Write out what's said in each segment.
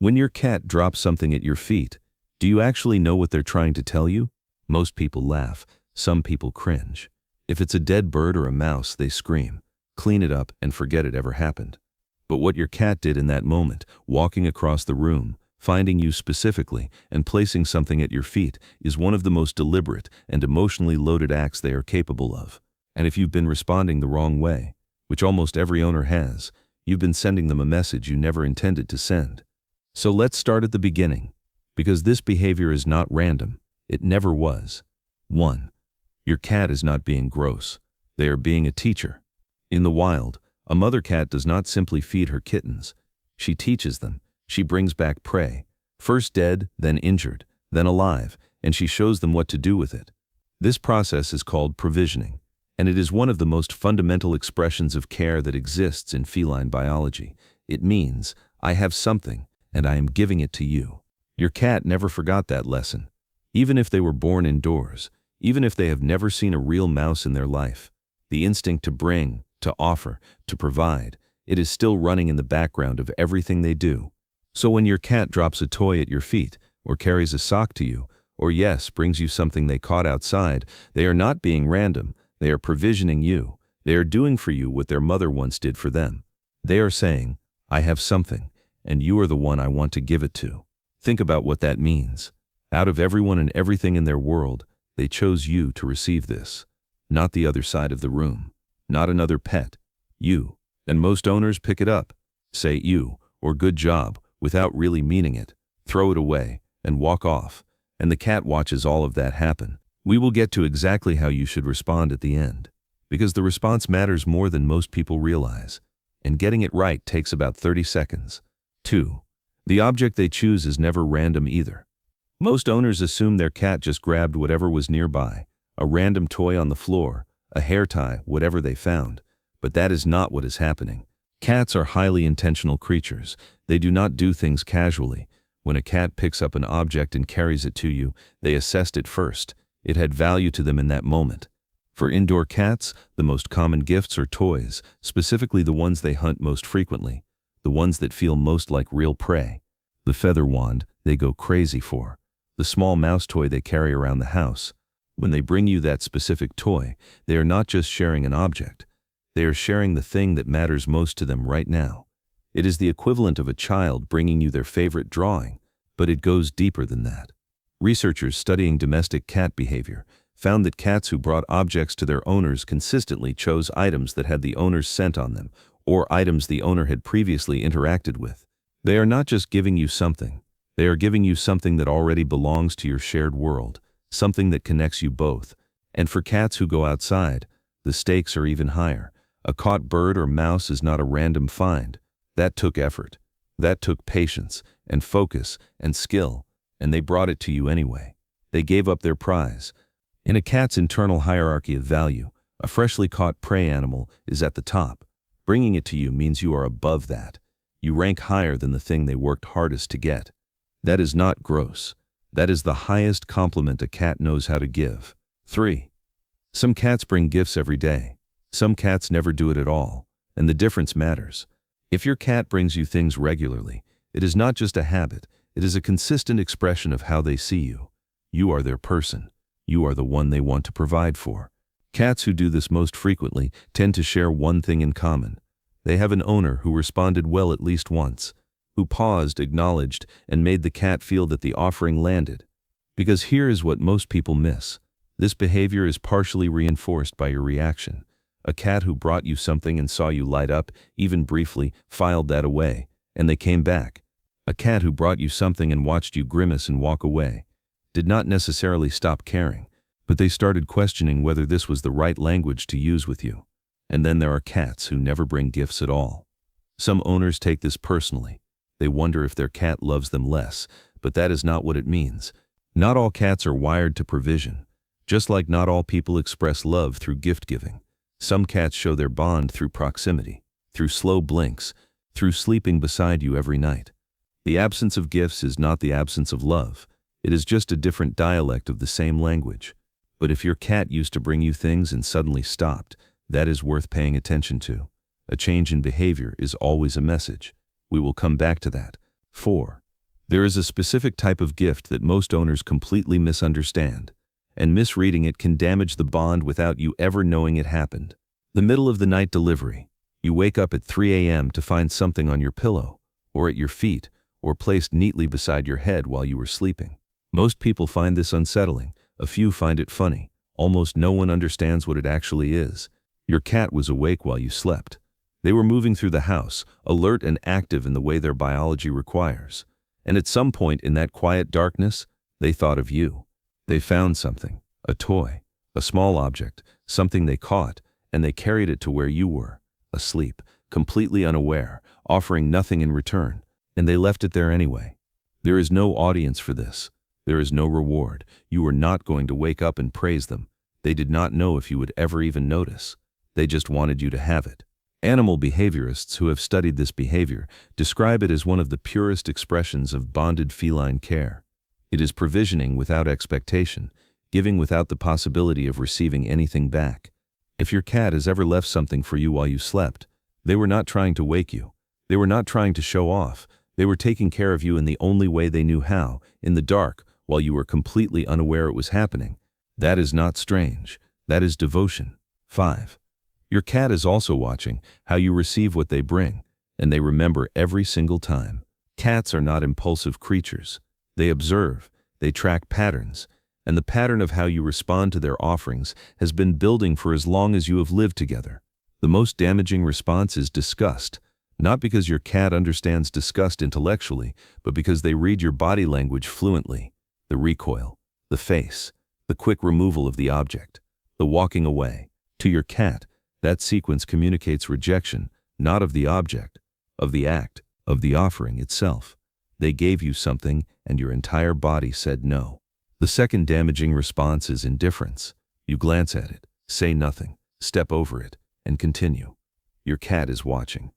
When your cat drops something at your feet, do you actually know what they're trying to tell you? Most people laugh, some people cringe. If it's a dead bird or a mouse, they scream, clean it up, and forget it ever happened. But what your cat did in that moment, walking across the room, finding you specifically, and placing something at your feet, is one of the most deliberate and emotionally loaded acts they are capable of. And if you've been responding the wrong way, which almost every owner has, you've been sending them a message you never intended to send. So let's start at the beginning, because this behavior is not random. It never was. 1. Your cat is not being gross. They are being a teacher. In the wild, a mother cat does not simply feed her kittens. She teaches them. She brings back prey, first dead, then injured, then alive, and she shows them what to do with it. This process is called provisioning, and it is one of the most fundamental expressions of care that exists in feline biology. It means, I have something, and I am giving it to you. Your cat never forgot that lesson. Even if they were born indoors, even if they have never seen a real mouse in their life, the instinct to bring, to offer, to provide, it is still running in the background of everything they do. So when your cat drops a toy at your feet, or carries a sock to you, or yes, brings you something they caught outside, they are not being random. They are provisioning you. They are doing for you what their mother once did for them. They are saying, I have something, and you are the one I want to give it to. Think about what that means. Out of everyone and everything in their world, they chose you to receive this. Not the other side of the room. Not another pet. You. And most owners pick it up, say you, or good job, without really meaning it, throw it away, and walk off. And the cat watches all of that happen. We will get to exactly how you should respond at the end, because the response matters more than most people realize, and getting it right takes about 30 seconds. 2. The object they choose is never random either. Most owners assume their cat just grabbed whatever was nearby, a random toy on the floor, a hair tie, whatever they found. But that is not what is happening. Cats are highly intentional creatures. They do not do things casually. When a cat picks up an object and carries it to you, they assessed it first. It had value to them in that moment. For indoor cats, the most common gifts are toys, specifically the ones they hunt most frequently, the ones that feel most like real prey. The feather wand they go crazy for, the small mouse toy they carry around the house. When they bring you that specific toy, they are not just sharing an object. They are sharing the thing that matters most to them right now. It is the equivalent of a child bringing you their favorite drawing, but it goes deeper than that. Researchers studying domestic cat behavior found that cats who brought objects to their owners consistently chose items that had the owner's scent on them, or items the owner had previously interacted with. They are not just giving you something. They are giving you something that already belongs to your shared world, something that connects you both. And for cats who go outside, the stakes are even higher. A caught bird or mouse is not a random find. That took effort. That took patience and focus and skill, and they brought it to you anyway. They gave up their prize. In a cat's internal hierarchy of value, a freshly caught prey animal is at the top. Bringing it to you means you are above that. You rank higher than the thing they worked hardest to get. That is not gross. That is the highest compliment a cat knows how to give. 3. Some cats bring gifts every day. Some cats never do it at all, and the difference matters. If your cat brings you things regularly, it is not just a habit, it is a consistent expression of how they see you. You are their person. You are the one they want to provide for. Cats who do this most frequently tend to share one thing in common. They have an owner who responded well at least once, who paused, acknowledged, and made the cat feel that the offering landed. Because here is what most people miss. This behavior is partially reinforced by your reaction. A cat who brought you something and saw you light up, even briefly, filed that away, and they came back. A cat who brought you something and watched you grimace and walk away did not necessarily stop caring, but they started questioning whether this was the right language to use with you. And then there are cats who never bring gifts at all. Some owners take this personally. They wonder if their cat loves them less, but that is not what it means. Not all cats are wired to provision, just like not all people express love through gift giving. Some cats show their bond through proximity, through slow blinks, through sleeping beside you every night. The absence of gifts is not the absence of love. It is just a different dialect of the same language. But if your cat used to bring you things and suddenly stopped, that is worth paying attention to. A change in behavior is always a message. We will come back to that. 4. There is a specific type of gift that most owners completely misunderstand, and misreading it can damage the bond without you ever knowing it happened. The middle of the night delivery. You wake up at 3 a.m. to find something on your pillow, or at your feet, or placed neatly beside your head while you were sleeping. Most people find this unsettling. A few find it funny. Almost no one understands what it actually is. Your cat was awake while you slept. They were moving through the house, alert and active in the way their biology requires. And at some point in that quiet darkness, they thought of you. They found something, a toy, a small object, something they caught, and they carried it to where you were, asleep, completely unaware, offering nothing in return, and they left it there anyway. There is no audience for this. There is no reward. You are not going to wake up and praise them. They did not know if you would ever even notice. They just wanted you to have it. Animal behaviorists who have studied this behavior describe it as one of the purest expressions of bonded feline care. It is provisioning without expectation, giving without the possibility of receiving anything back. If your cat has ever left something for you while you slept, they were not trying to wake you. They were not trying to show off. They were taking care of you in the only way they knew how, in the dark, while you were completely unaware it was happening. That is not strange. That is devotion. 5. Your cat is also watching how you receive what they bring, and they remember every single time. Cats are not impulsive creatures. They observe, they track patterns, and the pattern of how you respond to their offerings has been building for as long as you have lived together. The most damaging response is disgust, not because your cat understands disgust intellectually, but because they read your body language fluently. The recoil, the face, the quick removal of the object, the walking away. To your cat, that sequence communicates rejection, not of the object, of the act, of the offering itself. They gave you something, and your entire body said no. The second damaging response is indifference. You glance at it, say nothing, step over it, and continue. Your cat is watching.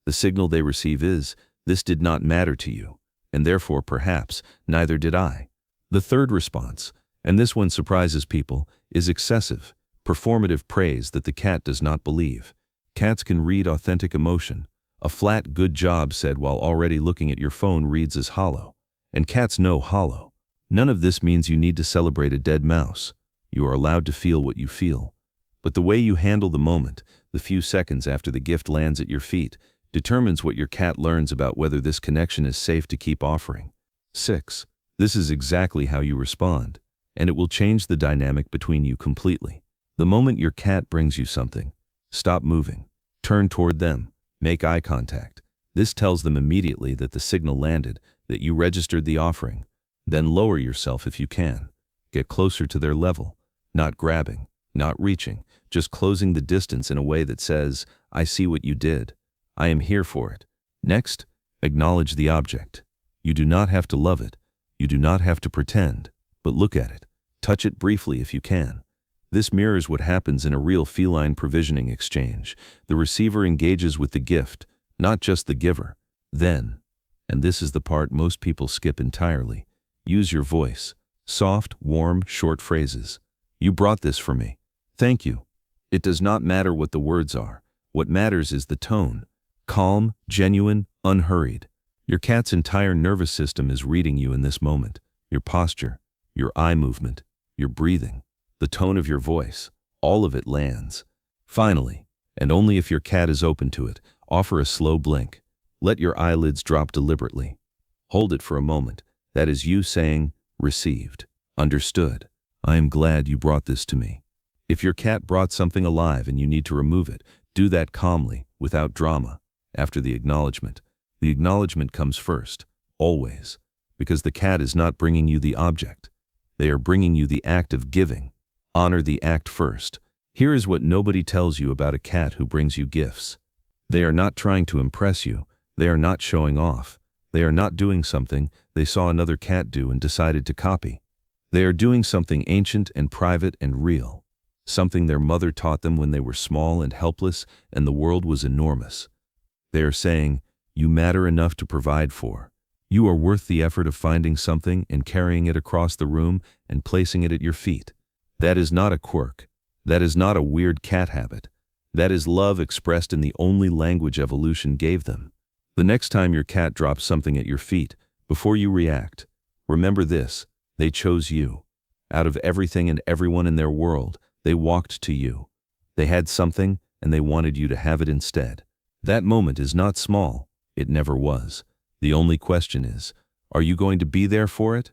The signal they receive is, this did not matter to you, and therefore perhaps, neither did I. The third response, and this one surprises people, is excessive, performative praise that the cat does not believe. Cats can read authentic emotion. A flat "good job" said while already looking at your phone reads as hollow. And cats know hollow. None of this means you need to celebrate a dead mouse. You are allowed to feel what you feel. But the way you handle the moment, the few seconds after the gift lands at your feet, determines what your cat learns about whether this connection is safe to keep offering. 6. This is exactly how you respond, and it will change the dynamic between you completely. The moment your cat brings you something, stop moving, turn toward them, make eye contact. This tells them immediately that the signal landed, that you registered the offering. Then lower yourself if you can. Get closer to their level, not grabbing, not reaching, just closing the distance in a way that says, I see what you did. I am here for it. Next, acknowledge the object. You do not have to love it. You do not have to pretend, but look at it. Touch it briefly if you can. This mirrors what happens in a real feline provisioning exchange. The receiver engages with the gift, not just the giver. Then, and this is the part most people skip entirely, use your voice. Soft, warm, short phrases. You brought this for me. Thank you. It does not matter what the words are. What matters is the tone. Calm, genuine, unhurried. Your cat's entire nervous system is reading you in this moment. Your posture, your eye movement, your breathing, the tone of your voice, all of it lands. Finally, and only if your cat is open to it, offer a slow blink. Let your eyelids drop deliberately. Hold it for a moment. That is you saying, received, understood. I am glad you brought this to me. If your cat brought something alive and you need to remove it, do that calmly, without drama. After the acknowledgement comes first, always, because the cat is not bringing you the object. They are bringing you the act of giving. Honor the act first. Here is what nobody tells you about a cat who brings you gifts. They are not trying to impress you. They are not showing off. They are not doing something they saw another cat do and decided to copy. They are doing something ancient and private and real. Something their mother taught them when they were small and helpless and the world was enormous. They are saying, you matter enough to provide for. You are worth the effort of finding something and carrying it across the room and placing it at your feet. That is not a quirk. That is not a weird cat habit. That is love expressed in the only language evolution gave them. The next time your cat drops something at your feet, Before you react, remember this: they chose you. Out of everything and everyone in their world, they walked to you. They had something, and they wanted you to have it instead. That moment is not small. It never was. The only question is, are you going to be there for it?